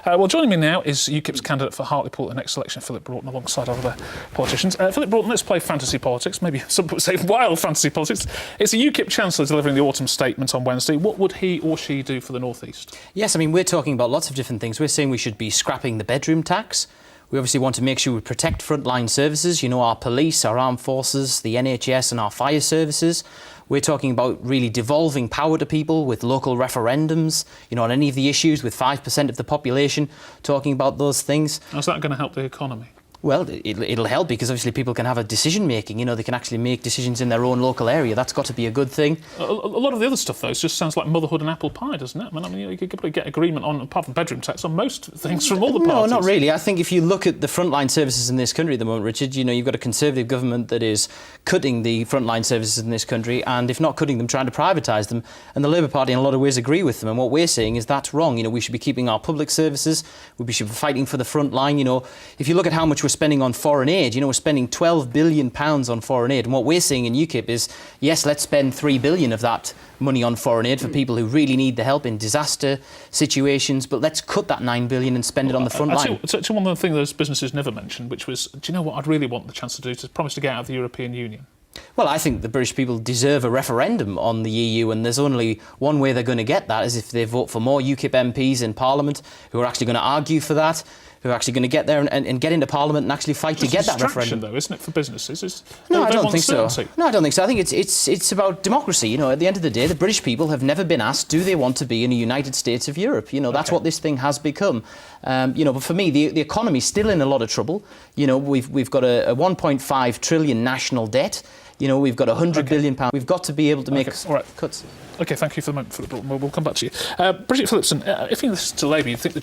Well, joining me now is UKIP's candidate for Hartlepool at the next election, Philip Broughton, alongside other politicians. Philip Broughton, let's play fantasy politics, maybe some would say wild fantasy politics. It's the UKIP Chancellor delivering the autumn statement on Wednesday. What would he or she do for the North East? Yes, I mean, we're talking about lots of different things. We're saying we should be scrapping the bedroom tax. We obviously want to make sure we protect frontline services, you know, our police, our armed forces, the NHS and our fire services. We're talking about really devolving power to people with local referendums, you know, on any of the issues with 5% of the population talking about those things. How's that going to help the economy? Well, it'll help because obviously people can have a decision making, you know, they can actually make decisions in their own local area. That's got to be a good thing. A lot of the other stuff, though, just sounds like motherhood and apple pie, doesn't it? I mean, you could probably get agreement on, apart from bedroom tax, on most things from all the parties. No, not really. I think if you look at the frontline services in this country at the moment, Richard, you know, you've got a Conservative government that is cutting the frontline services in this country and, if not cutting them, trying to privatise them. And the Labour Party, in a lot of ways, agree with them. And what we're saying is that's wrong. You know, we should be keeping our public services. We should be fighting for the front line. You know, if you look at how much we're spending on foreign aid, you know, we're spending £12 billion on foreign aid. And what we're saying in UKIP is, yes, let's spend £3 billion of that money on foreign aid for people who really need the help in disaster situations, but let's cut that £9 billion and spend it on the front line. It's one of the things those businesses never mentioned, which was, do you know what I'd really want the Chancellor to do? To promise to get out of the European Union. Well, I think the British people deserve a referendum on the EU, and there's only one way they're going to get that, is if they vote for more UKIP MPs in Parliament who are actually going to argue for that, who are actually going to get there and get into Parliament and actually fight to get that referendum. Though, isn't it, for businesses? No, I don't think so. No, I don't think so. I think it's about democracy. You know, at the end of the day, the British people have never been asked, do they want to be in a United States of Europe? You know, that's what this thing has become. You know, but for me, the economy's still in a lot of trouble. You know, we've got a 1.5 trillion national debt. You know, we've got £100 billion. We've got to be able to make cuts. OK, thank you for the moment, Philip. We'll come back to you. Bridget Phillipson, if you listen to Labour, you think the